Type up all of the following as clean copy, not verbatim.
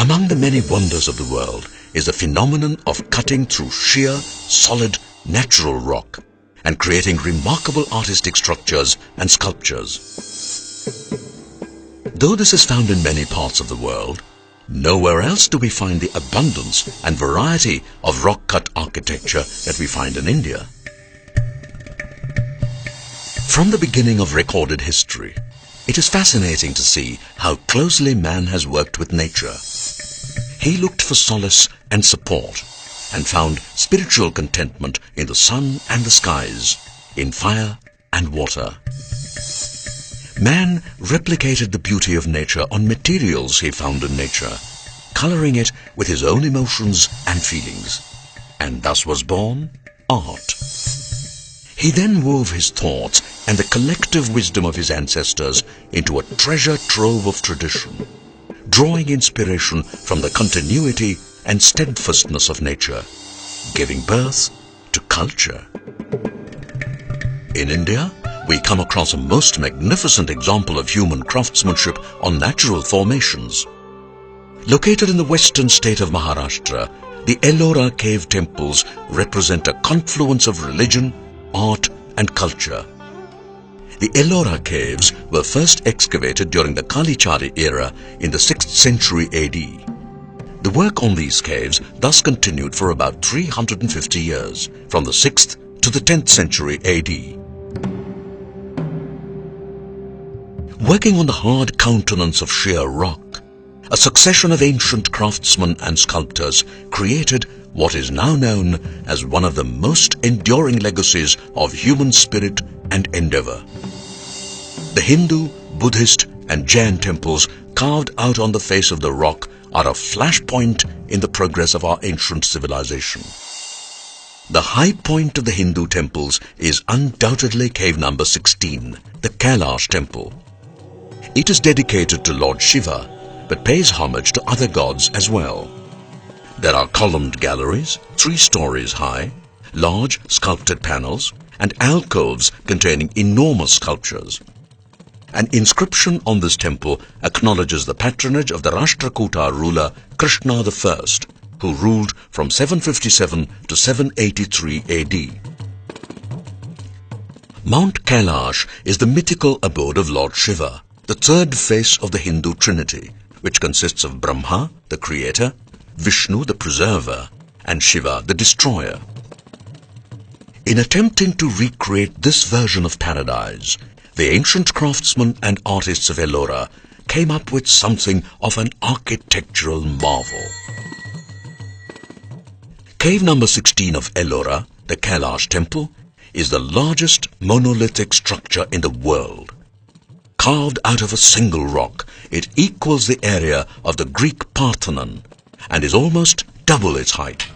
Among the many wonders of the world is the phenomenon of cutting through sheer, solid, natural rock and creating remarkable artistic structures and sculptures. Though this is found in many parts of the world, nowhere else do we find the abundance and variety of rock-cut architecture that we find in India. From the beginning of recorded history, it is fascinating to see how closely man has worked with nature. He looked for solace and support and found spiritual contentment in the sun and the skies, in fire and water. Man replicated the beauty of nature on materials he found in nature, coloring it with his own emotions and feelings, and thus was born art. He then wove his thoughts and the collective wisdom of his ancestors into a treasure trove of tradition, drawing inspiration from the continuity and steadfastness of nature, giving birth to culture. In India, we come across a most magnificent example of human craftsmanship on natural formations. Located in the western state of Maharashtra, the Ellora cave temples represent a confluence of religion, art and culture. The Ellora caves were first excavated during the Kalichari era in the 6th century AD. The work on these caves thus continued for about 350 years, from the 6th to the 10th century AD. Working on the hard countenance of sheer rock, a succession of ancient craftsmen and sculptors created what is now known as one of the most enduring legacies of human spirit and endeavor. The Hindu, Buddhist and Jain temples carved out on the face of the rock are a flashpoint in the progress of our ancient civilization. The high point of the Hindu temples is undoubtedly cave number 16, the Kailash temple. It is dedicated to Lord Shiva, but pays homage to other gods as well. There are columned galleries, 3 stories high, large sculpted panels, and alcoves containing enormous sculptures. An inscription on this temple acknowledges the patronage of the Rashtrakuta ruler Krishna I, who ruled from 757 to 783 AD. Mount Kailash is the mythical abode of Lord Shiva, the third face of the Hindu trinity, which consists of Brahma, the creator, Vishnu, the preserver, and Shiva, the destroyer. In attempting to recreate this version of paradise, the ancient craftsmen and artists of Ellora came up with something of an architectural marvel. Cave number 16 of Ellora, the Kailash temple, is the largest monolithic structure in the world. Carved out of a single rock, it equals the area of the Greek Parthenon and is almost double its height.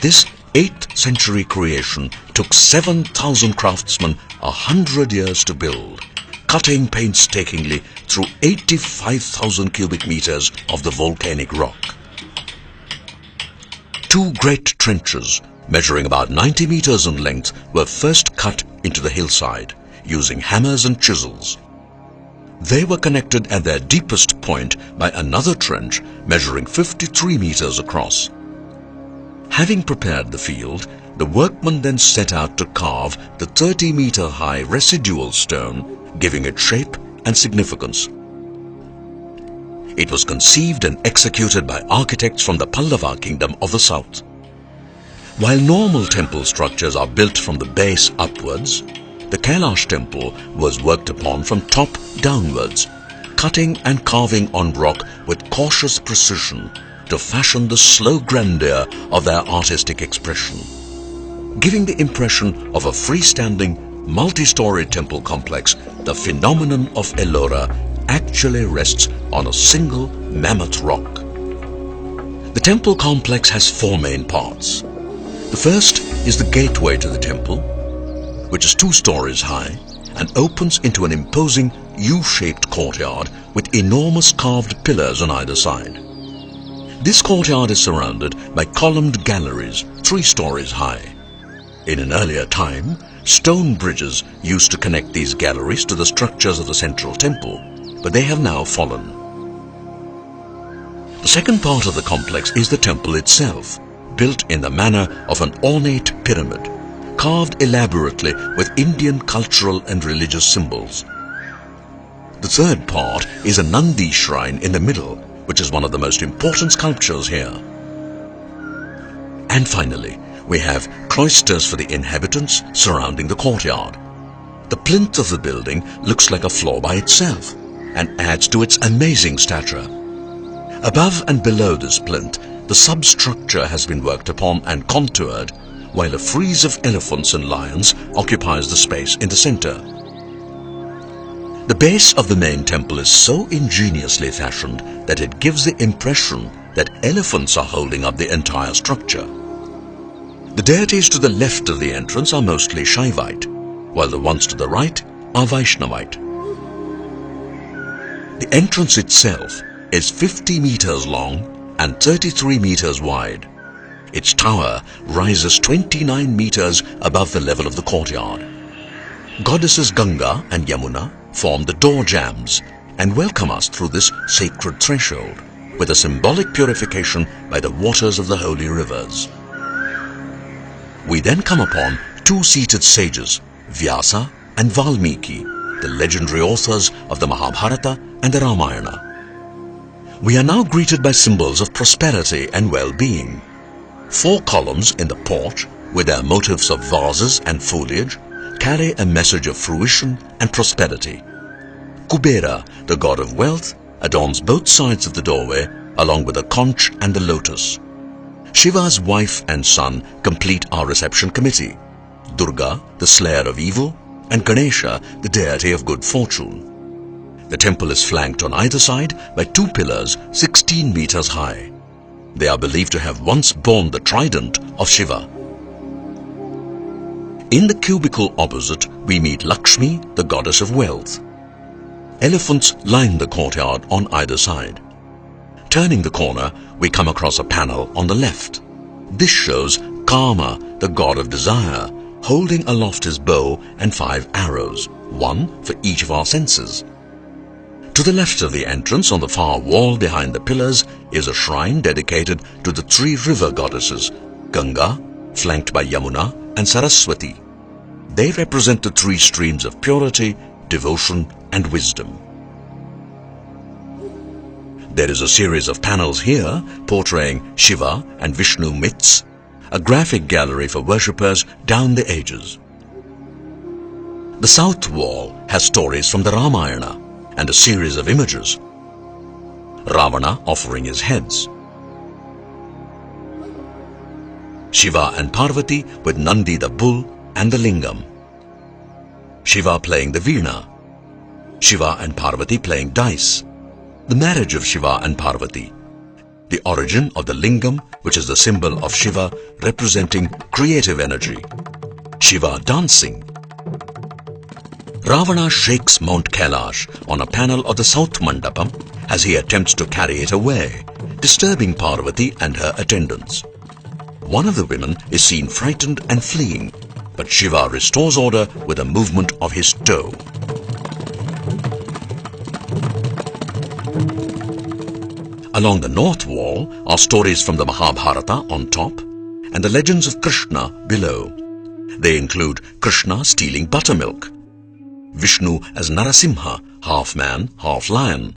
This 8th century creation took 7,000 craftsmen 100 years to build, cutting painstakingly through 85,000 cubic meters of the volcanic rock. 2 great trenches, measuring about 90 meters in length, were first cut into the hillside using hammers and chisels. They were connected at their deepest point by another trench measuring 53 meters across. Having prepared the field, the workmen then set out to carve the 30-meter-high residual stone, giving it shape and significance. It was conceived and executed by architects from the Pallava kingdom of the south. While normal temple structures are built from the base upwards, the Kailash temple was worked upon from top downwards, cutting and carving on rock with cautious precision to fashion the slow grandeur of their artistic expression, giving the impression of a freestanding, multi-story temple complex. The phenomenon of Ellora actually rests on a single mammoth rock. The temple complex has 4 main parts. The first is the gateway to the temple, which is 2 stories high and opens into an imposing U-shaped courtyard with enormous carved pillars on either side. This courtyard is surrounded by columned galleries 3 stories high. In an earlier time, stone bridges used to connect these galleries to the structures of the central temple, but they have now fallen. The second part of the complex is the temple itself, built in the manner of an ornate pyramid, carved elaborately with Indian cultural and religious symbols. The third part is a Nandi shrine in the middle, which is one of the most important sculptures here. And finally, we have cloisters for the inhabitants surrounding the courtyard. The plinth of the building looks like a floor by itself and adds to its amazing stature. Above and below this plinth, the substructure has been worked upon and contoured, while a frieze of elephants and lions occupies the space in the center. The base of the main temple is so ingeniously fashioned that it gives the impression that elephants are holding up the entire structure. The deities to the left of the entrance are mostly Shaivite, while the ones to the right are Vaishnavite. The entrance itself is 50 meters long and 33 meters wide. Its tower rises 29 meters above the level of the courtyard. Goddesses Ganga and Yamuna form the door jambs and welcome us through this sacred threshold with a symbolic purification by the waters of the holy rivers. We then come upon two seated sages, Vyasa and Valmiki, the legendary authors of the Mahabharata and the Ramayana. We are now greeted by symbols of prosperity and well-being. 4 columns in the porch, with their motifs of vases and foliage, carry a message of fruition and prosperity. Kubera, the god of wealth, adorns both sides of the doorway, along with the conch and the lotus. Shiva's wife and son complete our reception committee. Durga, the slayer of evil, and Ganesha, the deity of good fortune. The temple is flanked on either side by 2 pillars 16 meters high. They are believed to have once borne the trident of Shiva. In the cubicle opposite, we meet Lakshmi, the goddess of wealth. Elephants line the courtyard on either side. Turning the corner, we come across a panel on the left. This shows Kama, the god of desire, holding aloft his bow and 5 arrows, 1 for each of our senses. To the left of the entrance, on the far wall behind the pillars, is a shrine dedicated to the 3 river goddesses, Ganga, flanked by Yamuna, and Saraswati. They represent the 3 streams of purity, devotion, and wisdom. There is a series of panels here portraying Shiva and Vishnu myths, a graphic gallery for worshippers down the ages. The south wall has stories from the Ramayana and a series of images. Ravana offering his heads. Shiva and Parvati with Nandi the bull and the lingam. Shiva playing the veena. Shiva and Parvati playing dice. The marriage of Shiva and Parvati. The origin of the lingam, which is the symbol of Shiva representing creative energy. Shiva dancing. Ravana shakes Mount Kailash on a panel of the south mandapam as he attempts to carry it away, disturbing Parvati and her attendants. One of the women is seen frightened and fleeing, but Shiva restores order with a movement of his toe. Along the north wall are stories from the Mahabharata on top and the legends of Krishna below. They include Krishna stealing buttermilk, Vishnu as Narasimha, half man, half lion,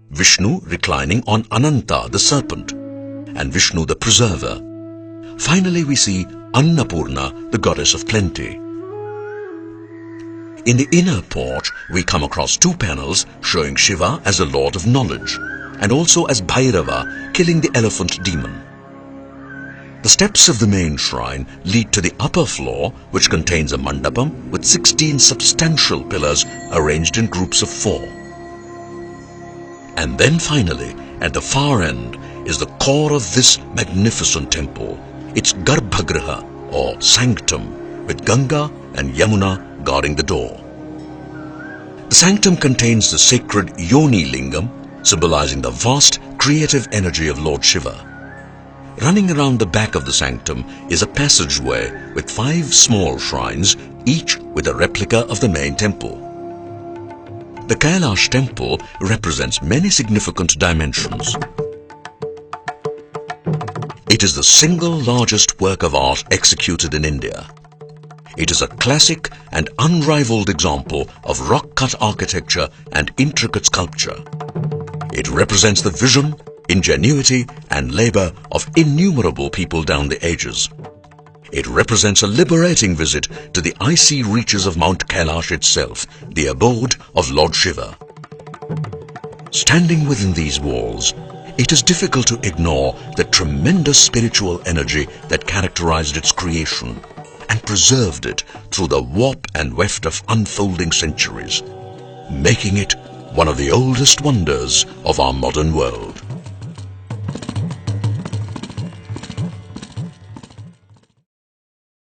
Vishnu reclining on Ananta, the serpent, and Vishnu the preserver. Finally, we see Annapurna, the goddess of plenty. In the inner porch, we come across 2 panels showing Shiva as the lord of knowledge and also as Bhairava killing the elephant demon. The steps of the main shrine lead to the upper floor, which contains a mandapam with 16 substantial pillars arranged in groups of 4. And then finally, at the far end, is the core of this magnificent temple, its Garbhagriha or sanctum, with Ganga and Yamuna guarding the door. The sanctum contains the sacred Yoni Lingam, symbolizing the vast creative energy of Lord Shiva. Running around the back of the sanctum is a passageway with 5 small shrines, each with a replica of the main temple. The Kailash temple represents many significant dimensions. It is the single largest work of art executed in India. It is a classic and unrivaled example of rock-cut architecture and intricate sculpture. It represents the vision, ingenuity and labor of innumerable people down the ages. It represents a liberating visit to the icy reaches of Mount Kailash itself, the abode of Lord Shiva. Standing within these walls, it is difficult to ignore the tremendous spiritual energy that characterized its creation and preserved it through the warp and weft of unfolding centuries, making it one of the oldest wonders of our modern world.